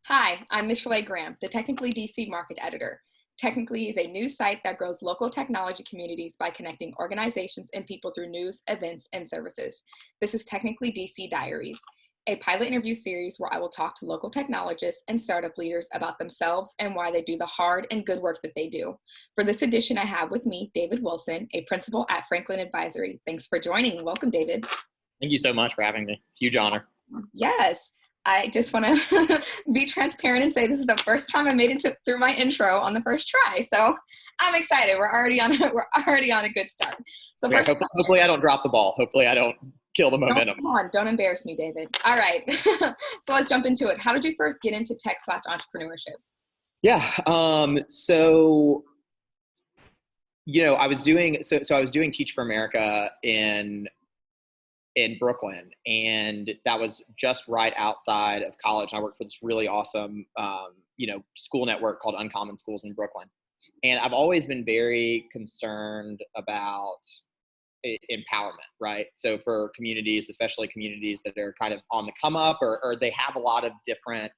Hi, I'm Michelle Graham, the Technically DC market editor. Technically is a news site that grows local technology communities by connecting organizations and people through news, events, and services. This is Technically DC Diaries, a pilot interview series where I will talk to local technologists and startup leaders about themselves and why they do the hard and good work that they do. For this edition, I have with me David Wilson, a principal at Franklin Advisory. Thanks for joining. Welcome, David. Thank you so much for having me. Huge honor. Yes. I just want to be transparent and say this is the first time I made it through my intro on the first try. So I'm excited. We're already on a good start. So Okay, first, hopefully I don't drop the ball. Hopefully I don't kill the no, momentum. come on, don't embarrass me, David. All right. So let's jump into it. How did you first get into tech/entrepreneurship? Yeah. I was doing I was doing Teach for America in Brooklyn, and that was just right outside of college. I worked for this really awesome school network called Uncommon Schools in Brooklyn. And I've always been very concerned about empowerment, right? So for communities, especially communities that are kind of on the come up, or they have a lot of different,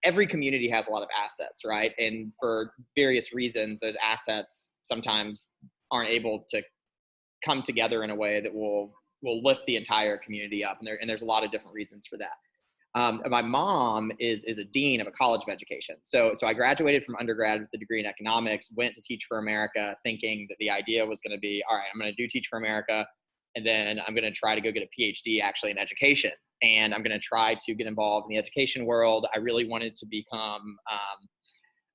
every community has a lot of assets, right? And for various reasons, those assets sometimes aren't able to come together in a way that will lift the entire community up. And there's a lot of different reasons for that. My mom is a dean of a college of education. So I graduated from undergrad with a degree in economics, went to Teach for America thinking that the idea was going to be, all right, I'm going to do Teach for America, and then I'm going to try to go get a PhD actually in education. And I'm going to try to get involved in the education world. I really wanted to become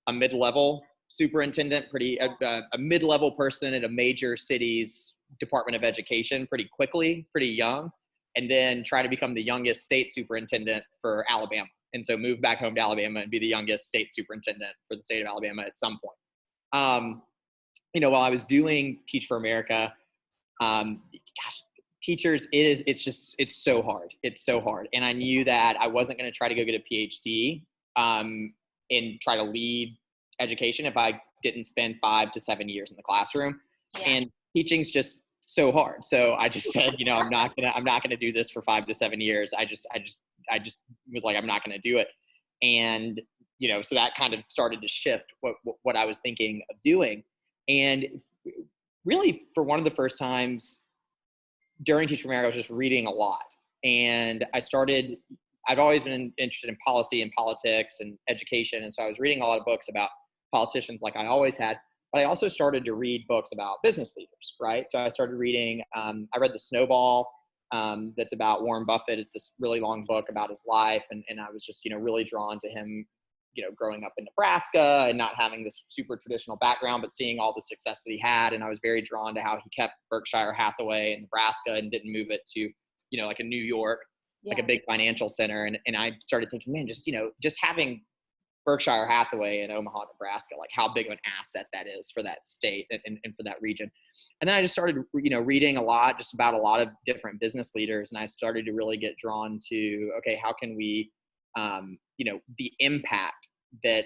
a mid-level superintendent, a mid-level person at a major city's Department of Education pretty quickly, pretty young, and then try to become the youngest state superintendent for Alabama. And so move back home to Alabama and be the youngest state superintendent for the state of Alabama at some point. While I was doing Teach for America, teachers, it's so hard. It's so hard. And I knew that I wasn't going to try to go get a PhD and try to lead education if I didn't spend 5 to 7 years in the classroom. Yeah. And teaching's just so hard. So I just said, I'm not gonna do this for 5 to 7 years. I just was like, I'm not gonna do it. And so that kind of started to shift what I was thinking of doing. And really, for one of the first times during Teach for America, I was just reading a lot. And I've always been interested in policy and politics and education. And so I was reading a lot of books about politicians like I always had. But I also started to read books about business leaders, right? So I started reading, I read The Snowball, that's about Warren Buffett. It's this really long book about his life. And I was just, really drawn to him, growing up in Nebraska and not having this super traditional background, but seeing all the success that he had. And I was very drawn to how he kept Berkshire Hathaway in Nebraska and didn't move it to, like a New York, like a big financial center. And I started thinking, man, just having Berkshire Hathaway in Omaha, Nebraska, like how big of an asset that is for that state and for that region. And then I just started, reading a lot, just about a lot of different business leaders. And I started to really get drawn to, okay, how can we, the impact that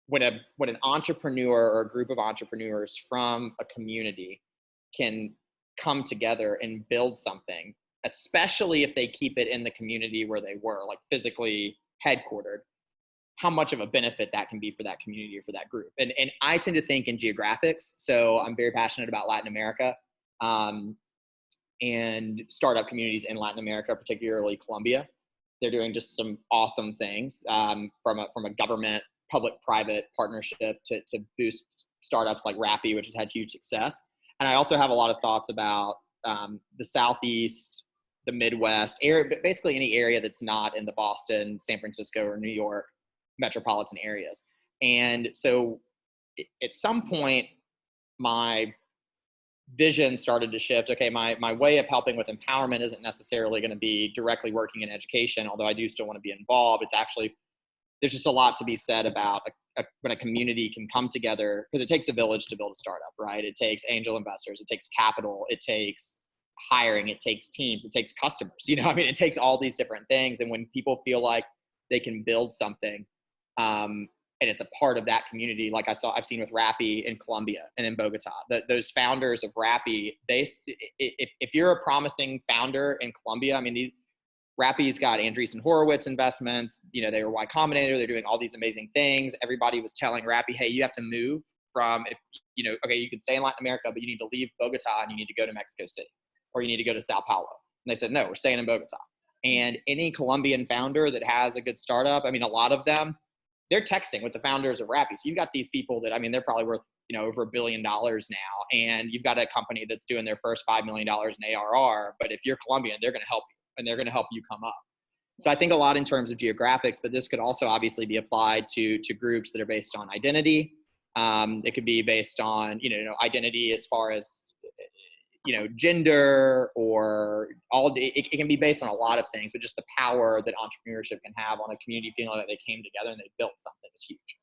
when an entrepreneur or a group of entrepreneurs from a community can come together and build something, especially if they keep it in the community where they were, like physically headquartered, how much of a benefit that can be for that community or for that group. And I tend to think in geographics. So I'm very passionate about Latin America and startup communities in Latin America, particularly Colombia. They're doing just some awesome things from a government public-private partnership to boost startups like Rappi, which has had huge success. And I also have a lot of thoughts about the Southeast, the Midwest area, but basically any area that's not in the Boston, San Francisco, or New York metropolitan areas. And so at some point, my vision started to shift. Okay, my way of helping with empowerment isn't necessarily going to be directly working in education, although I do still want to be involved. It's actually, there's just a lot to be said about when a community can come together, because it takes a village to build a startup, right? It takes angel investors, it takes capital, it takes hiring, it takes teams, it takes customers, it takes all these different things. And when people feel like they can build something, and it's a part of that community, like I've seen with Rappi in Colombia and in Bogota, those founders of Rappi, if you're a promising founder in Colombia, Rappi's got Andreessen Horowitz investments. They were Y Combinator. They're doing all these amazing things. Everybody was telling Rappi, hey, you have to move from, if okay, you can stay in Latin America, but you need to leave Bogota and you need to go to Mexico City, or you need to go to Sao Paulo. And they said, no, we're staying in Bogota. And any Colombian founder that has a good startup, I mean, a lot of them, they're texting with the founders of Rappi. So you've got these people that, I mean, they're probably worth, over $1 billion now. And you've got a company that's doing their first $5 million in ARR. But if you're Colombian, they're going to help you, and they're going to help you come up. So I think a lot in terms of geographics, but this could also obviously be applied to groups that are based on identity. It could be based on, identity as far as, gender, or it can be based on a lot of things, but just the power that entrepreneurship can have on a community feeling that they came together and they built something is huge.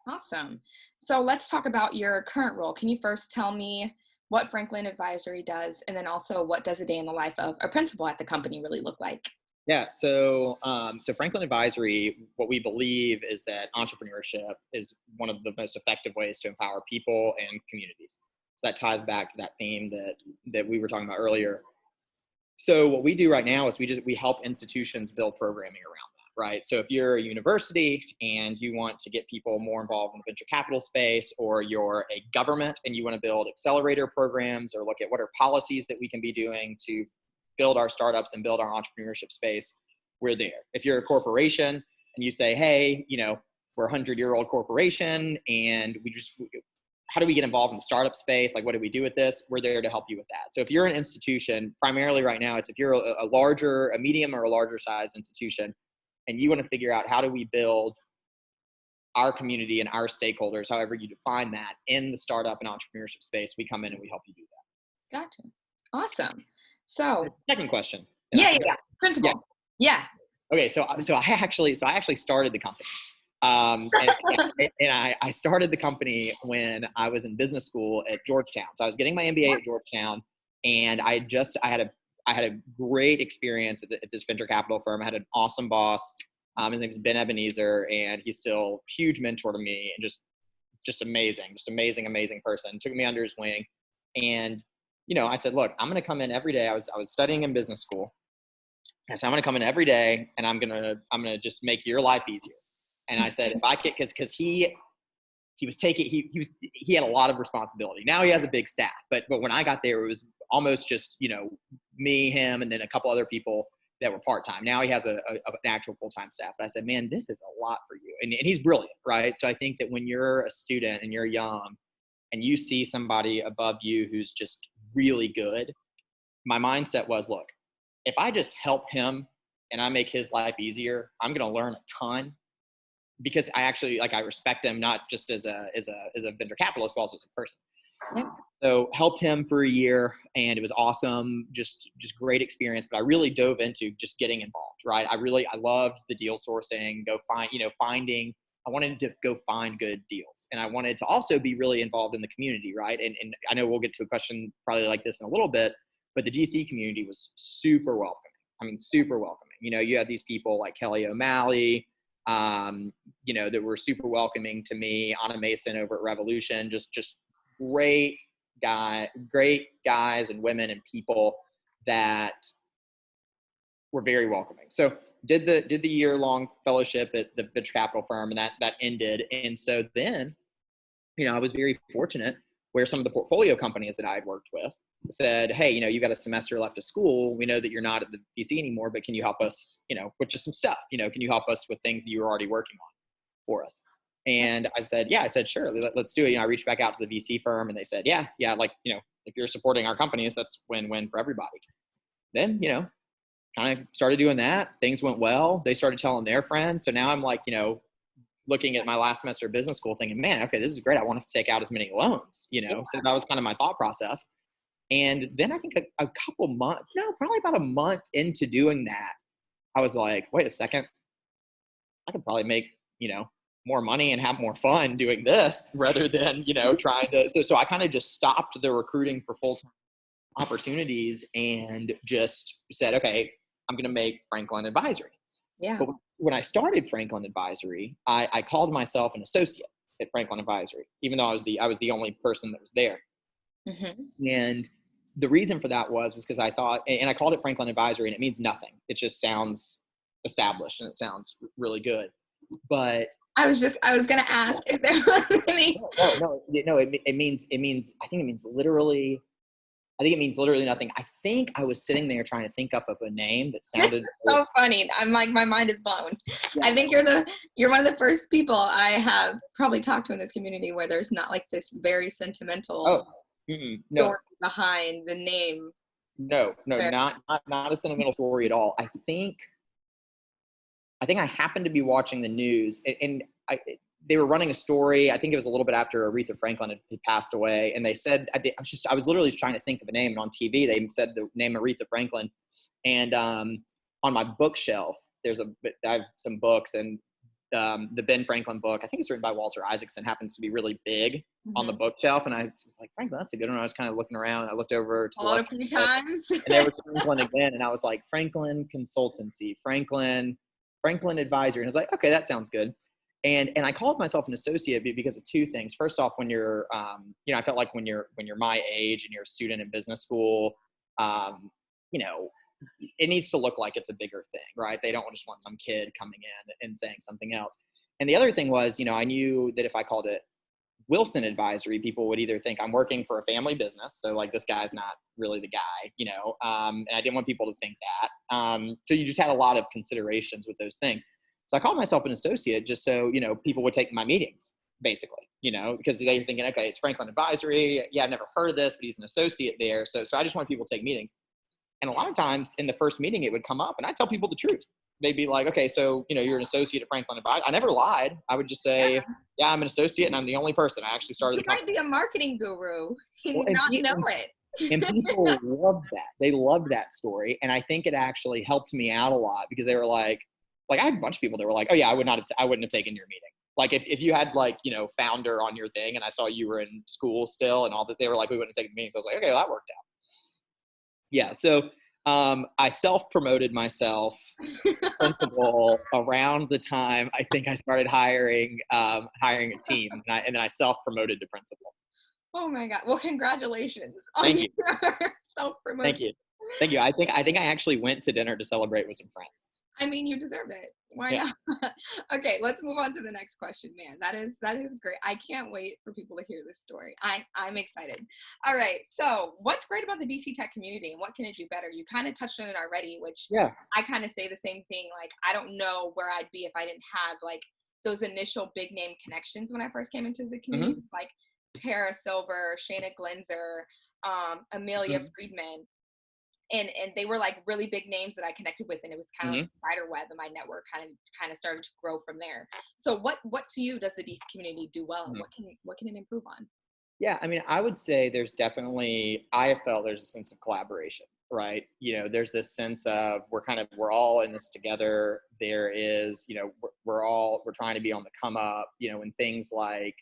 Awesome. So let's talk about your current role. Can you first tell me what Franklin Advisory does, and then also what does a day in the life of a principal at the company really look like? Yeah, so Franklin Advisory, what we believe is that entrepreneurship is one of the most effective ways to empower people and communities. So that ties back to that theme that we were talking about earlier. So what we do right now is we help institutions build programming around that, right? So if you're a university and you want to get people more involved in the venture capital space, or you're a government and you want to build accelerator programs, or look at what are policies that we can be doing to build our startups and build our entrepreneurship space, we're there. If you're a corporation and you say, hey, we're a 100-year-old corporation and how do we get involved in the startup space? Like, what do we do with this? We're there to help you with that. So if you're an institution, primarily right now, it's if you're a medium or a larger size institution, and you want to figure out how do we build our community and our stakeholders, however you define that, in the startup and entrepreneurship space, we come in and we help you do that. Gotcha. Awesome. So second question. Yeah. Principal. Yeah. Okay. So I actually started the company. And I started the company when I was in business school at Georgetown. So I was getting my MBA at Georgetown, and I had a great experience at this venture capital firm. I had an awesome boss. His name is Ben Ebenezer, and he's still a huge mentor to me, and just amazing person. Took me under his wing. And, I said, look, I'm going to come in every day. I was studying in business school. I said, I'm going to come in every day, and I'm going to just make your life easier. And I said, if I could, because he had a lot of responsibility. Now he has a big staff, but when I got there, it was almost just, me, him, and then a couple other people that were part-time. Now he has an actual full-time staff. But I said, man, this is a lot for you. And he's brilliant, right? So I think that when you're a student and you're young and you see somebody above you who's just really good, my mindset was, look, if I just help him and I make his life easier, I'm going to learn a ton. Because I actually, I respect him, not just as a venture capitalist, but also as a person. Yeah. So helped him for a year, and it was awesome. Just great experience. But I really dove into just getting involved, right? I loved the deal sourcing, I wanted to go find good deals. And I wanted to also be really involved in the community, right? And I know we'll get to a question probably like this in a little bit, but the DC community was super welcoming. I mean, super welcoming. You had these people like Kelly O'Malley, that were super welcoming to me. Anna Mason over at Revolution, just great guys and women and people that were very welcoming. So did the year-long fellowship at the venture capital firm, and that ended. And so then, I was very fortunate where some of the portfolio companies that I had worked with said, hey, you've got a semester left of school. We know that you're not at the VC anymore, but can you help us, with just some stuff, can you help us with things that you were already working on for us? And I said, sure, let's do it. I reached back out to the VC firm, and they said, yeah, if you're supporting our companies, that's win-win for everybody. Then, kind of started doing that. Things went well. They started telling their friends. So now I'm looking at my last semester of business school thinking, man, okay, this is great. I want to take out as many loans, So that was kind of my thought process. And then I think a couple months, probably about a month into doing that, I was like, wait a second, I could probably make, more money and have more fun doing this rather than, trying to. So I kind of just stopped the recruiting for full-time opportunities and just said, okay, I'm going to make Franklin Advisory. Yeah. But when I started Franklin Advisory, I called myself an associate at Franklin Advisory, even though I was the only person that was there. Mm-hmm. And the reason for that was because I thought, and I called it Franklin Advisory, and it means nothing. It just sounds established and it sounds really good. But I was going to ask if there was any. no, it means, I think it means literally, nothing. I think I was sitting there trying to think up of a name that sounded so funny. I'm like, my mind is blown. Yeah. I think you're one of the first people I have probably talked to in this community where there's not like this very sentimental story behind the name. No, not a sentimental story at all. I think I happened to be watching the news, and they were running a story. I think it was a little bit after Aretha Franklin had passed away, and they said, I was literally trying to think of a name, and on TV they said the name Aretha Franklin, and on my bookshelf I have some books, and the Ben Franklin book, I think it's written by Walter Isaacson, happens to be really big on the bookshelf, and I was like, Franklin, that's a good one. I was kind of looking around, and I looked over to the left a few times, and there was Franklin again, and I was like, Franklin Consultancy, Franklin Advisory, and I was like, okay, that sounds good. And I called myself an associate because of two things. First off, when you're, I felt like when you're my age and you're a student in business school, it needs to look like it's a bigger thing, right? They don't just want some kid coming in and saying something else. And the other thing was, I knew that if I called it Wilson Advisory, people would either think I'm working for a family business, so like this guy's not really the guy, and I didn't want people to think that. So you just had a lot of considerations with those things. So I called myself an associate just so, people would take my meetings, basically, because they're thinking, okay, it's Franklin Advisory. Yeah, I've never heard of this, but he's an associate there. So I just want people to take meetings. And a lot of times in the first meeting, it would come up and I tell people the truth. They'd be like, okay, so, you're an associate at Franklin Advisory. I never lied. I would just say, yeah, I'm an associate and I'm the only person. I actually started the company. You might be a marketing guru. You not know it. And people loved that. They loved that story. And I think it actually helped me out a lot because they were like I had a bunch of people that were like, oh yeah, I wouldn't have taken your meeting. Like if you had founder on your thing and I saw you were in school still and all that, they were like, we wouldn't have taken meetings. So I was like, okay, well, that worked out. Yeah. So I self-promoted myself principal around the time I think I started hiring a team, and then I self-promoted to principal. Oh my God! Well, congratulations! Thank you. Self-promotion. Thank you. I think I actually went to dinner to celebrate with some friends. I mean, you deserve it. Why not? Okay, let's move on to the next question, man. That is great. I can't wait for people to hear this story. I'm excited. All right. So what's great about the DC Tech community and what can it do better? You kind of touched on it already, which I kind of say the same thing. Like, I don't know where I'd be if I didn't have like those initial big name connections when I first came into the community, like Tara Silver, Shayna Glenzer, Amelia Friedman. And they were like really big names that I connected with, and it was kind of like a spider web, and my network kind of started to grow from there. So what to you does the DC community do well, and what can it improve on? Yeah, I mean, I would say I have felt there's a sense of collaboration, right? There's this sense of we're all in this together. There is, we're trying to be on the come up, and things like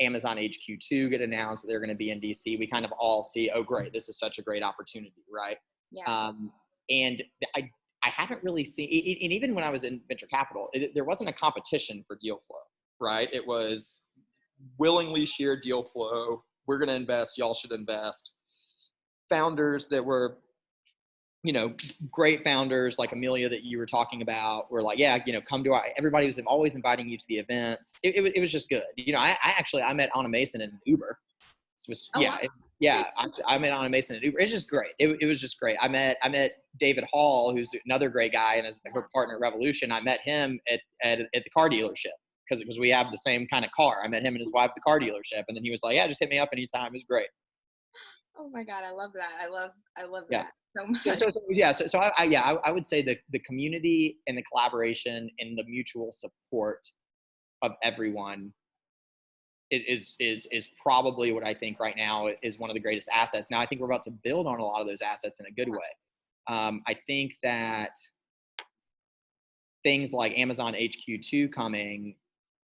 Amazon HQ2 get announced that they're going to be in DC. We kind of all see, oh, great, this is such a great opportunity, right? Yeah. And I haven't really seen, and even when I was in venture capital, there wasn't a competition for deal flow, right? It was willingly shared deal flow. We're going to invest. Y'all should invest. Founders that were, great founders like Amelia that you were talking about were like, yeah, come to everybody was always inviting you to the events. It was just good. I met Anna Mason in Uber. I met Anna Mason in Uber. It's just great. It was just great. I met David Hall, who's another great guy, and as her partner at Revolution. I met him at the car dealership because we have the same kind of car. I met him and his wife at the car dealership, and then he was like, yeah, just hit me up anytime. It was great. Oh my God, I love that. I love that so much. So I would say the community and the collaboration and the mutual support of everyone is probably what I think right now is one of the greatest assets. Now I think we're about to build on a lot of those assets in a good way. I think that things like Amazon HQ2 coming,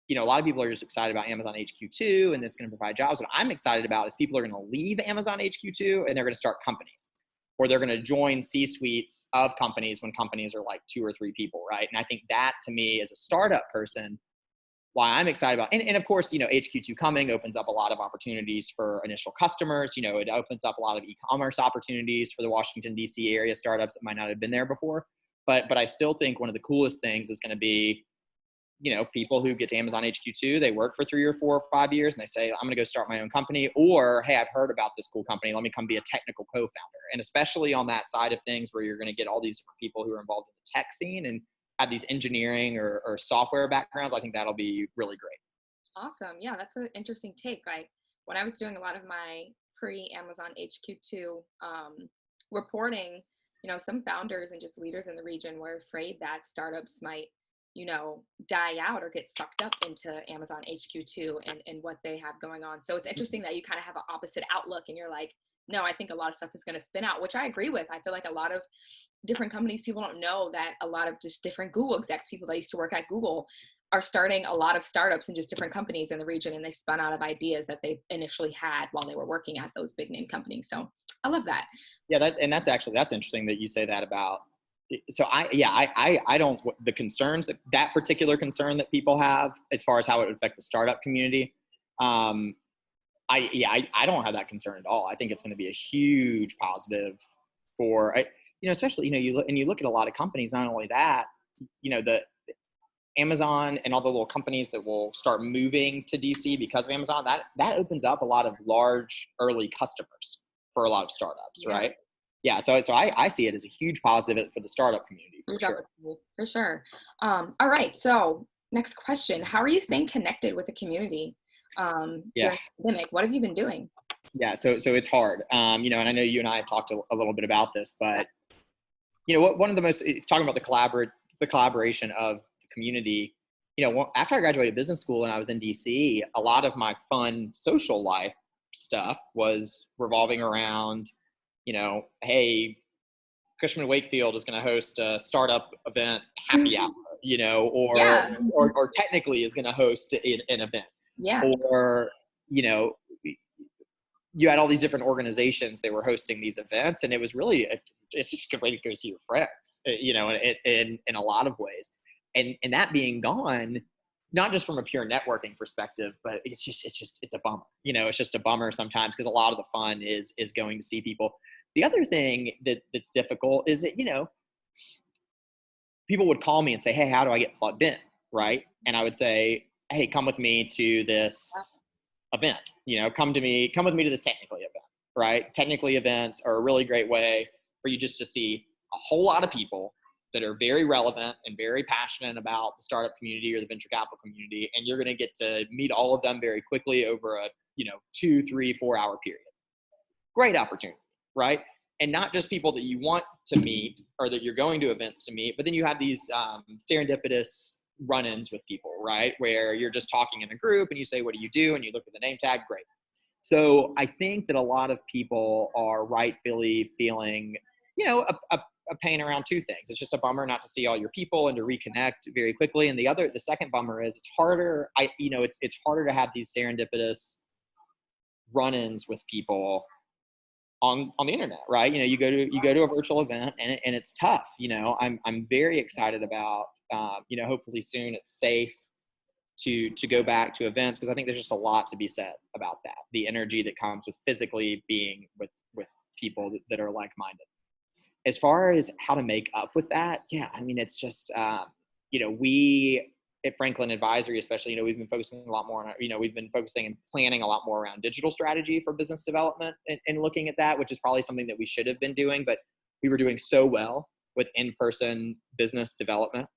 a lot of people are just excited about Amazon HQ2 and it's going to provide jobs. What I'm excited about is people are going to leave Amazon HQ2 and they're going to start companies, or they're going to join C-suites of companies when companies are like 2 or 3 people, right? And I think that to me as a startup person why I'm excited about, and of course, HQ2 coming opens up a lot of opportunities for initial customers. It opens up a lot of e-commerce opportunities for the Washington, D.C. area startups that might not have been there before. But I still think one of the coolest things is going to be, people who get to Amazon HQ2, they work for 3 or 4 or 5 years and they say, I'm going to go start my own company, or, hey, I've heard about this cool company. Let me come be a technical co-founder. And especially on that side of things where you're going to get all these different people who are involved in the tech scene and have these engineering or software backgrounds, I think that'll be really great. Awesome. Yeah, that's an interesting take. Like when I was doing a lot of my pre-Amazon HQ2 reporting, some founders and just leaders in the region were afraid that startups might, die out or get sucked up into Amazon HQ2 and what they have going on. So it's interesting that you kind of have an opposite outlook and you're like, no, I think a lot of stuff is going to spin out, which I agree with. I feel like a lot of different companies, people don't know that a lot of just different Google execs, people that used to work at Google, are starting a lot of startups and just different companies in the region, and they spun out of ideas that they initially had while they were working at those big name companies. So I love that. Yeah, that's interesting that you say that about. So I don't, the concerns that particular concern that people have as far as how it would affect the startup community. I don't have that concern at all. I think it's going to be a huge positive for, especially, you look at a lot of companies, not only that, the Amazon and all the little companies that will start moving to DC because of Amazon, that opens up a lot of large early customers for a lot of startups, Yeah. right? Yeah. So I see it as a huge positive for the startup community for sure. For sure. All right. So next question, how are you staying connected with the community during the pandemic? What have you been doing? Yeah. So it's hard, and I know you and I have talked a little bit about this, but one of the most, talking about the collaboration of the community, after I graduated business school and I was in DC, a lot of my fun social life stuff was revolving around, hey, Cushman & Wakefield is going to host a startup event happy hour, or technically is going to host an event. Yeah. Or, you had all these different organizations that were hosting these events, and it was really, it's just a good way to go see your friends, in a lot of ways. And that being gone, not just from a pure networking perspective, but it's a bummer. It's just a bummer sometimes because a lot of the fun is going to see people. The other thing that's difficult is that, people would call me and say, hey, how do I get plugged in? Right. And I would say, hey, come with me to this event, come with me to this Technically event, right? Technically events are a really great way for you just to see a whole lot of people that are very relevant and very passionate about the startup community or the venture capital community. And you're going to get to meet all of them very quickly over a, 2, 3, 4 hour period. Great opportunity, right? And not just people that you want to meet or that you're going to events to meet, but then you have these serendipitous run-ins with people, right? Where you're just talking in a group and you say, what do you do? And you look at the name tag, great. So I think that a lot of people are rightfully feeling, a pain around two things. It's just a bummer not to see all your people and to reconnect very quickly. And the second bummer is it's harder. It's harder to have these serendipitous run-ins with people on the internet, right? You go to a virtual event and it's tough. I'm very excited about, hopefully soon it's safe to go back to events, because I think there's just a lot to be said about that. The energy that comes with physically being with people that are like-minded. As far as how to make up with that, it's just, we at Franklin Advisory, especially, we've been focusing a lot more on, we've been focusing and planning a lot more around digital strategy for business development and looking at that, which is probably something that we should have been doing, but we were doing so well with in-person business development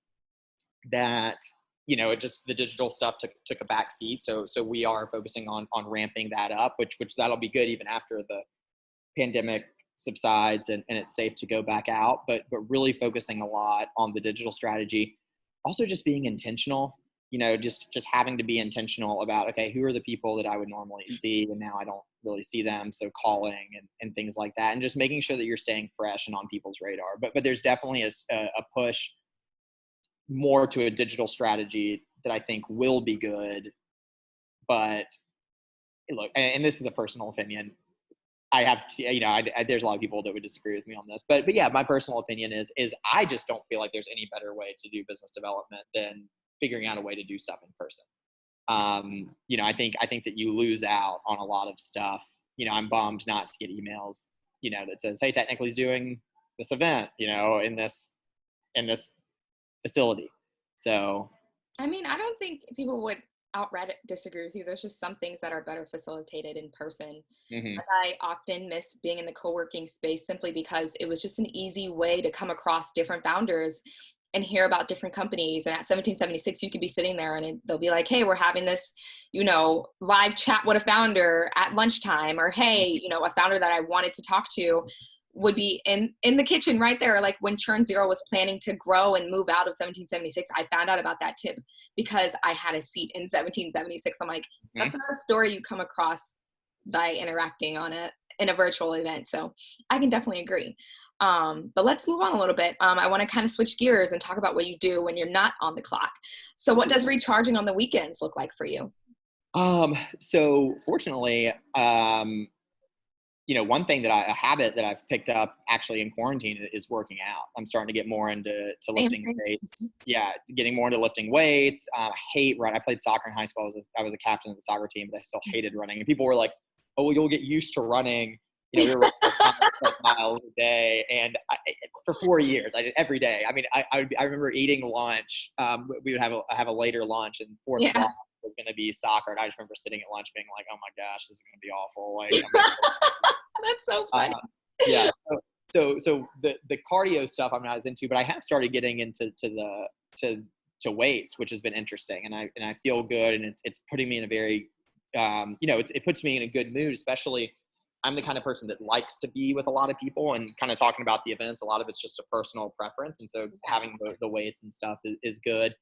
that, the digital stuff took a back seat. So we are focusing on ramping that up, which that'll be good even after the pandemic subsides and it's safe to go back out, but really focusing a lot on the digital strategy. Also just being intentional, just having to be intentional about, okay, who are the people that I would normally see and now I don't really see them, so calling and things like that, and just making sure that you're staying fresh and on people's radar. But there's definitely a push more to a digital strategy that I think will be good. But look, and this is a personal opinion, I have to, there's a lot of people that would disagree with me on this, but yeah, my personal opinion is I just don't feel like there's any better way to do business development than figuring out a way to do stuff in person. I think that you lose out on a lot of stuff. I'm bummed not to get emails, that says, hey, Technically's doing this event, in this facility. So, I mean, I don't think people would outright disagree with you. There's just some things that are better facilitated in person. mm-hmm. Like, I often miss being in the co-working space simply because it was just an easy way to come across different founders and hear about different companies. And at 1776, you could be sitting there and they'll be like, hey, we're having this, live chat with a founder at lunchtime, or hey, a founder that I wanted to talk to would be in the kitchen right there. Like when Churn Zero was planning to grow and move out of 1776, I found out about that tip because I had a seat in 1776. I'm like, that's not a story you come across by interacting in a virtual event. So I can definitely agree. But let's move on a little bit. I want to kind of switch gears and talk about what you do when you're not on the clock. So what does recharging on the weekends look like for you? So fortunately, one thing a habit that I've picked up actually in quarantine is working out. I'm starting to get more into lifting weights. Yeah, getting more into lifting weights. I hate running. I played soccer in high school. I was a captain of the soccer team, but I still hated running. And people were like, "Oh, well, you'll get used to running." We were running 5 miles a day, and for 4 years, I did every day. I mean, I remember eating lunch. We would have a later lunch, and 4 o'clock was going to be soccer, and I just remember sitting at lunch being like, "Oh my gosh, this is going to be awful!" Like, that's so funny. Yeah. So the cardio stuff I'm not as into, but I have started getting into to weights, which has been interesting, and I feel good, and it's putting me in a very, it puts me in a good mood, especially. I'm the kind of person that likes to be with a lot of people, and kind of talking about the events. A lot of it's just a personal preference. And so having the weights and stuff is good.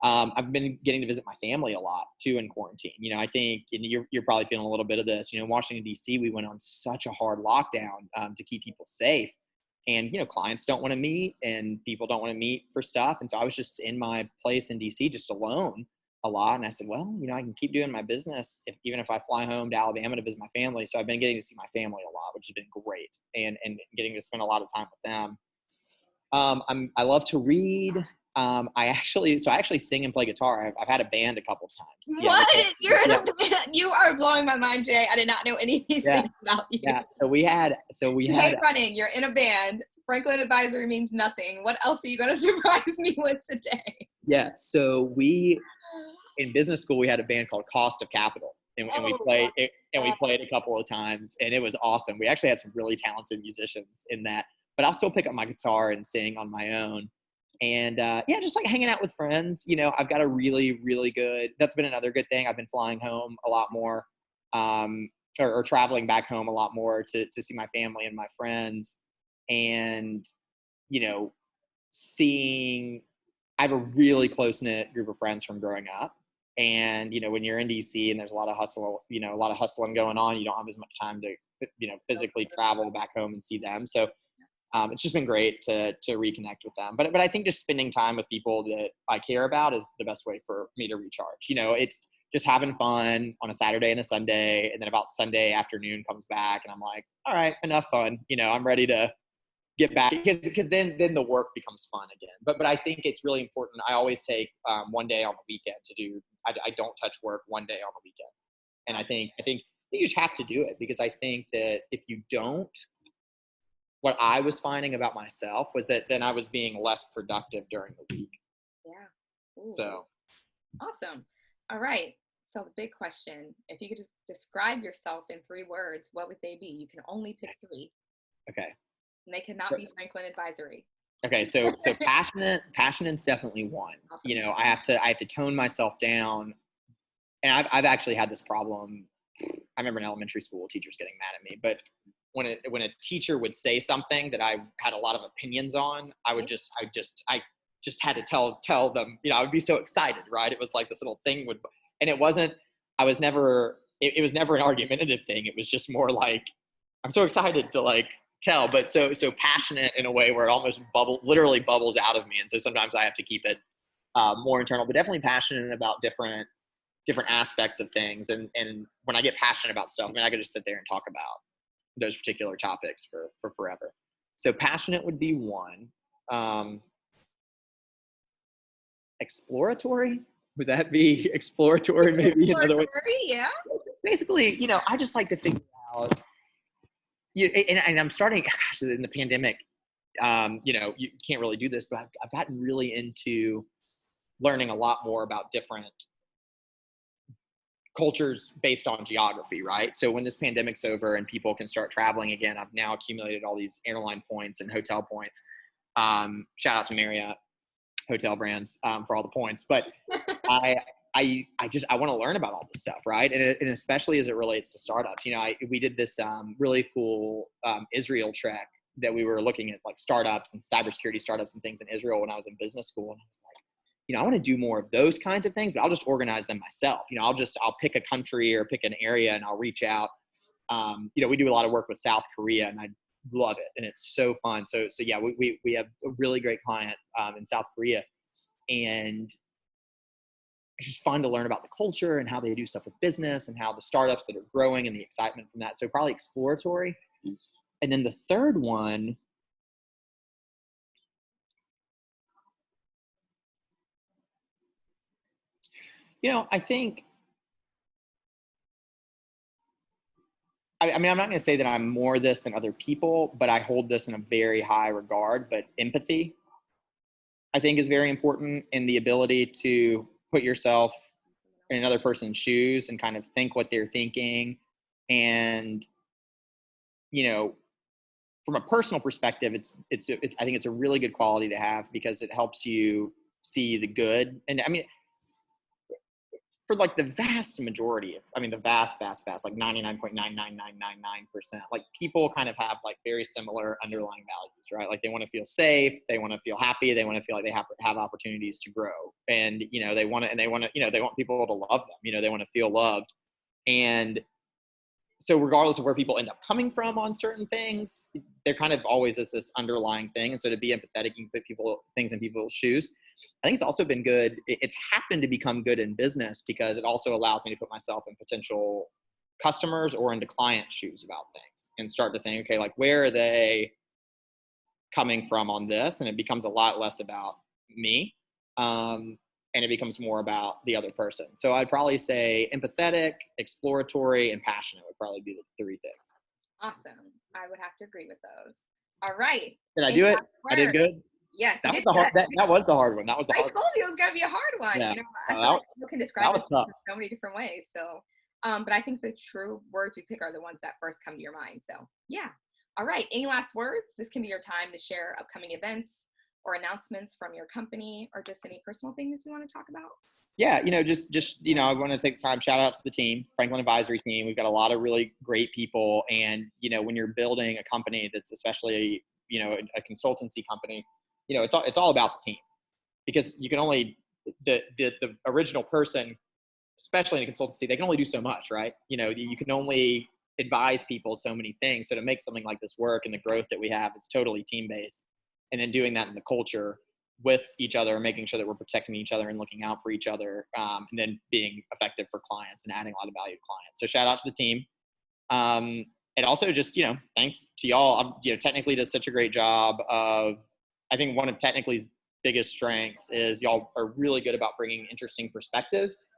I've been getting to visit my family a lot too in quarantine. I think you're probably feeling a little bit of this. Washington, D.C., we went on such a hard lockdown to keep people safe. And, clients don't want to meet and people don't want to meet for stuff. And so I was just in my place in D.C. just alone a lot. And I said, well, I can keep doing my business even if I fly home to Alabama to visit my family. So I've been getting to see my family a lot, which has been great, and getting to spend a lot of time with them. I love to read. I actually sing and play guitar. I've had a band a couple times. What? You're in a band? You are blowing my mind today. I did not know any of these things about you. Yeah. So we had running. You're in a band. Franklin Advisory means nothing. What else are you going to surprise me with today? Yeah. So in business school, we had a band called Cost of Capital, and we played a couple of times, and it was awesome. We actually had some really talented musicians in that, but I'll still pick up my guitar and sing on my own. And just like hanging out with friends. I've got a really, really good, that's been another good thing. I've been flying home a lot more, or traveling back home a lot more to see my family and my friends. And, I have a really close-knit group of friends from growing up. And, when you're in DC and there's a lot of hustling going on, you don't have as much time to, physically travel back home and see them. So it's just been great to reconnect with them. But I think just spending time with people that I care about is the best way for me to recharge. It's just having fun on a Saturday and a Sunday. And then about Sunday afternoon comes back and I'm like, all right, enough fun. I'm ready to get back, because then the work becomes fun again. But I think it's really important. I always take one day on the weekend to do, I don't touch work one day on the weekend. And I think you just have to do it, because I think that if you don't, what I was finding about myself was that then I was being less productive during the week. Yeah. Ooh. So. Awesome. All right. So the big question, if you could describe yourself in 3 words, what would they be? You can only pick 3. Okay. And they cannot be Franklin Advisory. Okay. So passionate's definitely one. Awesome. I have to tone myself down. And I've actually had this problem. I remember in elementary school, teachers getting mad at me, but when a teacher would say something that I had a lot of opinions on, I just had to tell them, I would be so excited, right? It was like this little thing and it was never an argumentative thing. It was just more like, I'm so excited to like tell, but so passionate in a way where it almost literally bubbles out of me. And so sometimes I have to keep it more internal, but definitely passionate about different aspects of things. And when I get passionate about stuff, I could just sit there and talk about those particular topics for forever. So passionate would be one. Exploratory. Would that be exploratory? Maybe another way. Exploratory, yeah. Basically, I just like to figure out. And I'm starting. Gosh, in the pandemic, you can't really do this, but I've gotten really into learning a lot more about different cultures based on geography, right? So when this pandemic's over and people can start traveling again, I've now accumulated all these airline points and hotel points. Shout out to Marriott hotel brands for all the points, but I want to learn about all this stuff, right? And especially as it relates to startups. We did this really cool Israel trek that we were looking at like startups and cybersecurity startups and things in Israel when I was in business school, and I was like, I want to do more of those kinds of things, but I'll just organize them myself. I'll pick a country or pick an area and I'll reach out. We do a lot of work with South Korea and I love it. And it's so fun. So yeah, we have a really great client in South Korea, and it's just fun to learn about the culture and how they do stuff with business and how the startups that are growing and the excitement from that. So probably exploratory. And then the third one, I think, I'm not going to say that I'm more this than other people, but I hold this in a very high regard. But empathy, I think, is very important, in the ability to put yourself in another person's shoes and kind of think what they're thinking. And, from a personal perspective, I think it's a really good quality to have, because it helps you see the good. And I mean, for like the vast majority the vast, like 99.99999%, like people kind of have like very similar underlying values, right? Like they want to feel safe, they want to feel happy, they want to feel like they have opportunities to grow. And, they want people to love them, they want to feel loved. And so regardless of where people end up coming from on certain things, there kind of always is this underlying thing. And so to be empathetic and put things in people's shoes, I think it's also been good. It's happened to become good in business because it also allows me to put myself in potential customers or into client shoes about things and start to think, okay, like where are they coming from on this? And it becomes a lot less about me. And it becomes more about the other person. So I'd probably say empathetic, exploratory, and passionate would probably be the three things. Awesome. I would have to agree with those. All right. Did I do it? I did good? Yes. That was the hard one. That was the hard one. I told you it was going to be a hard one. Yeah. I feel like people can describe it in so many different ways. So, but I think the true words we pick are the ones that first come to your mind. So yeah. All right. Any last words? This can be your time to share upcoming events or announcements from your company, or just any personal things you want to talk about. Yeah, I want to take the time, shout out to the team, Franklin Advisory team. We've got a lot of really great people. And, when you're building a company that's especially, a consultancy company, it's all about the team, because you can only, the original person, especially in a consultancy, they can only do so much, right? You can only advise people so many things. So to make something like this work and the growth that we have is totally team-based. And then doing that in the culture with each other, making sure that we're protecting each other and looking out for each other, and then being effective for clients and adding a lot of value to clients. So shout out to the team. And also just, thanks to y'all. Technically does such a great job of, I think one of Technically's biggest strengths is y'all are really good about bringing interesting perspectives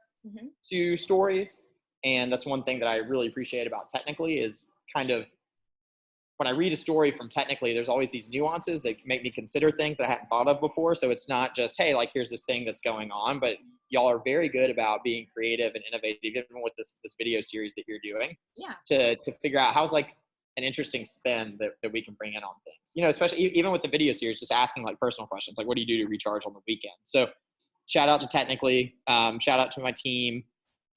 to stories. And that's one thing that I really appreciate about Technically is kind of, when I read a story from Technically, there's always these nuances that make me consider things that I hadn't thought of before. So it's not just, hey, like here's this thing that's going on, but y'all are very good about being creative and innovative, even with this video series that you're doing. Yeah. To figure out how's like an interesting spin that we can bring in on things. Especially even with the video series, just asking like personal questions, like what do you do to recharge on the weekend? So shout out to Technically, shout out to my team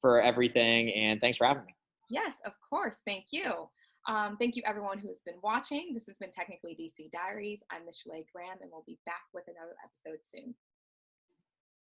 for everything, and thanks for having me. Yes, of course. Thank you. Thank you everyone who has been watching. This has been Technically DC Diaries. I'm Michelle Graham, and we'll be back with another episode soon.